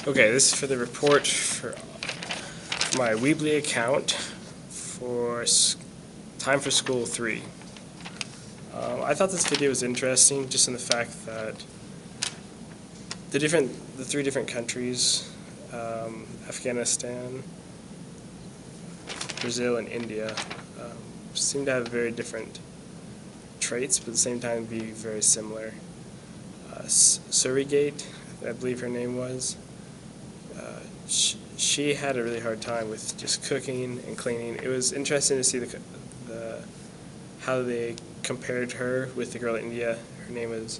Okay, this is for the report for my Weebly account for Time for School 3. I thought this video was interesting just in the fact that the three different countries, Afghanistan, Brazil, and India, seem to have very different traits, but at the same time be very similar. Surrogate, I believe her name was, she had a really hard time with just cooking and cleaning. It was interesting to see how they compared her with the girl in India. Her name was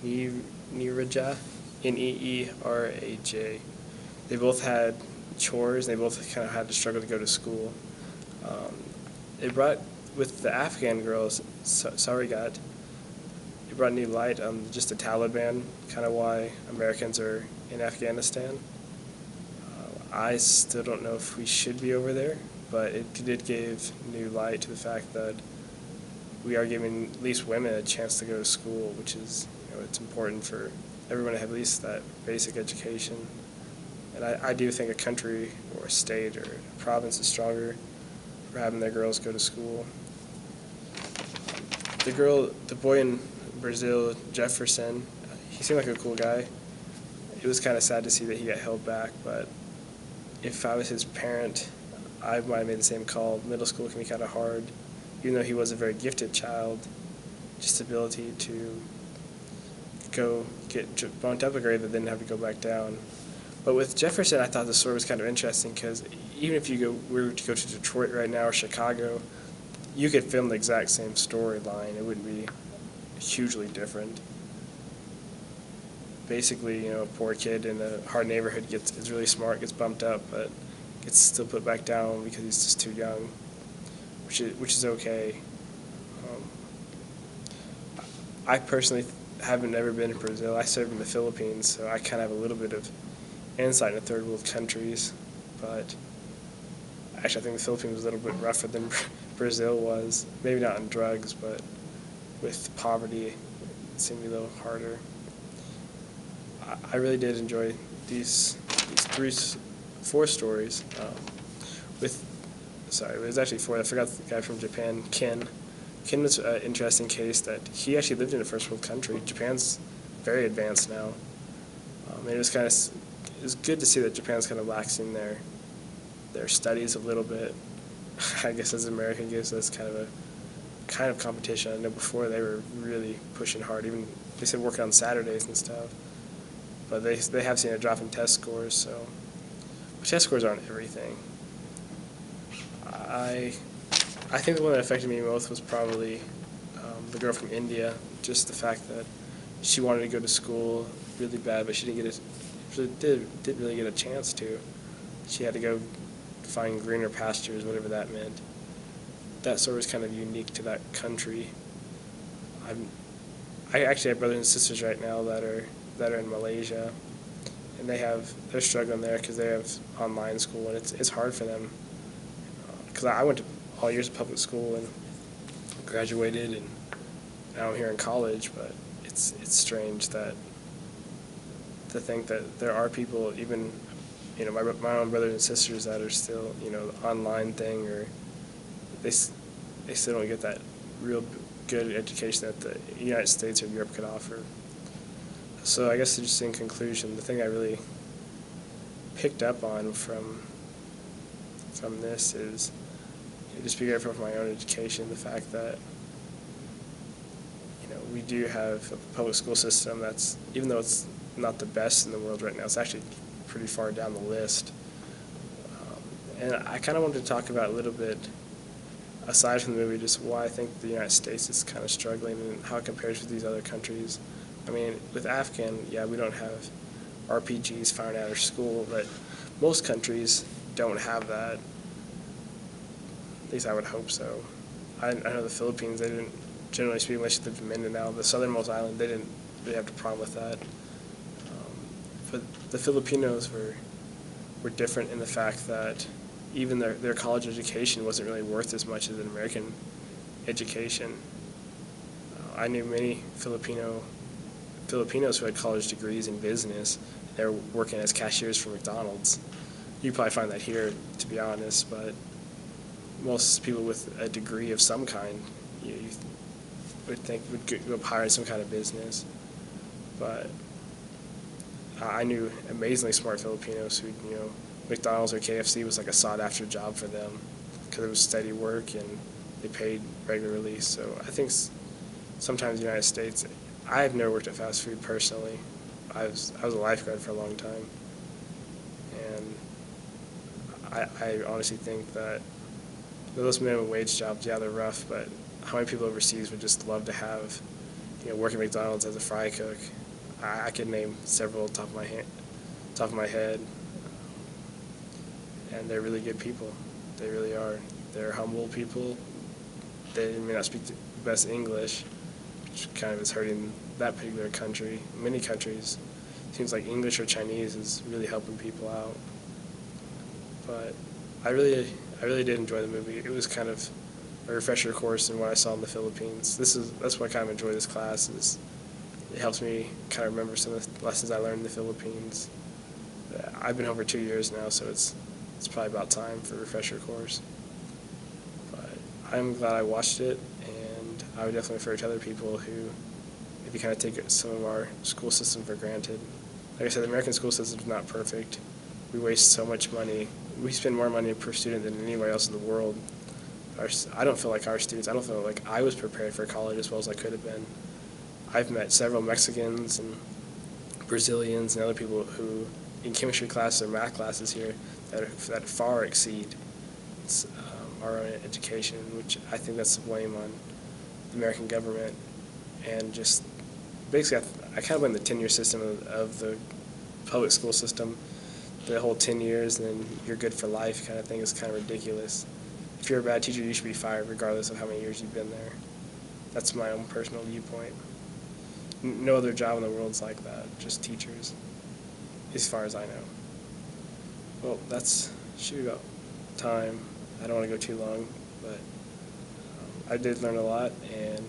Neeraj, Neeraj. They both had chores. They both kind of had to struggle to go to school. It brought, with the Afghan girls, Sarigat, it brought new light on just the Taliban, kind of why Americans are in Afghanistan. I still don't know if we should be over there, but it did give new light to the fact that we are giving at least women a chance to go to school, which is, it's important for everyone to have at least that basic education. And I do think a country or a state or a province is stronger for having their girls go to school. The boy in Brazil, Jefferson, he seemed like a cool guy. It was kind of sad to see that he got held back, but if I was his parent, I might have made the same call. Middle school can be kind of hard, even though he was a very gifted child. Just the ability to go get bumped up a grade but then have to go back down. But with Jefferson, I thought the story was kind of interesting because even if you were to go to Detroit right now or Chicago, you could film the exact same storyline. It wouldn't be hugely different. Basically, a poor kid in a hard neighborhood is really smart, gets bumped up, but gets still put back down because he's just too young, which is okay. I personally haven't ever been to Brazil. I served in the Philippines, so I kind of have a little bit of insight into third world countries, but actually I think the Philippines was a little bit rougher than Brazil was. Maybe not on drugs, but with poverty, it seemed to be a little harder. I really did enjoy these four stories. It was actually four. I forgot the guy from Japan, Ken. Ken was an interesting case that he actually lived in a first world country. Japan's very advanced now. And it was good to see that Japan's kind of laxing their studies a little bit. I guess as an American gives us kind of competition. I know before they were really pushing hard. Even they said working on Saturdays and stuff. But they have seen a drop in test scores, so test scores aren't everything. I think the one that affected me most was probably the girl from India. Just the fact that she wanted to go to school really bad, but she didn't really get a chance to. She had to go find greener pastures, whatever that meant. That story was kind of unique to that country. I actually have brothers and sisters right now that are in Malaysia, and they're struggling there because they have online school, and it's hard for them. Because I went to all years of public school and graduated, and now I'm here in college. But it's strange to think that there are people, even my own brothers and sisters, that are still the online thing, or they still don't get that real good education that the United States or Europe could offer. So I guess just in conclusion, the thing I really picked up on from this is just be grateful for my own education. The fact that we do have a public school system that's, even though it's not the best in the world right now, it's actually pretty far down the list. And I kind of wanted to talk about a little bit, aside from the movie, just why I think the United States is kind of struggling and how it compares with these other countries. I mean, with Afghan, yeah, we don't have RPGs firing out of school, but most countries don't have that. At least I would hope so. I know the Philippines, they didn't, generally speaking, unless you lived in Mindanao, the southernmost island, they didn't really have a problem with that. But the Filipinos were different in the fact that even their college education wasn't really worth as much as an American education. I knew many Filipinos who had college degrees in business, they're working as cashiers for McDonald's. You probably find that here, to be honest, but most people with a degree of some kind, you would think would go up higher in some kind of business. But I knew amazingly smart Filipinos who, McDonald's or KFC was like a sought-after job for them because it was steady work and they paid regularly. So I think sometimes in the United States, I've never worked at fast food personally. I was a lifeguard for a long time, and I honestly think that those minimum wage jobs, yeah, they're rough, but how many people overseas would just love to have, work at McDonald's as a fry cook? I could name several top of my head, and they're really good people. They really are. They're humble people. They may not speak the best English, which kind of is hurting that particular country. Many countries, it seems like English or Chinese is really helping people out. But I really did enjoy the movie. It was kind of a refresher course in what I saw in the Philippines. That's why I kind of enjoy this class. It helps me kind of remember some of the lessons I learned in the Philippines. I've been home for 2 years now, so it's probably about time for a refresher course. But I'm glad I watched it, and I would definitely refer it to other people who maybe kind of take some of our school system for granted. Like I said, the American school system is not perfect. We waste so much money. We spend more money per student than anywhere else in the world. I don't feel like I don't feel like I was prepared for college as well as I could have been. I've met several Mexicans and Brazilians and other people who, in chemistry classes or math classes here, that far exceed our own education, which I think that's the blame on the American government. And just basically, I kind of blame the tenure system of the public school system. The whole 10 years and then you're good for life kind of thing is kind of ridiculous. If you're a bad teacher, you should be fired regardless of how many years you've been there. That's my own personal viewpoint. No other job in the world's like that, just teachers, as far as I know. Well, that's shoot about time. I don't want to go too long, but I did learn a lot, and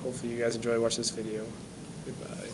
hopefully you guys enjoy watching this video. Goodbye.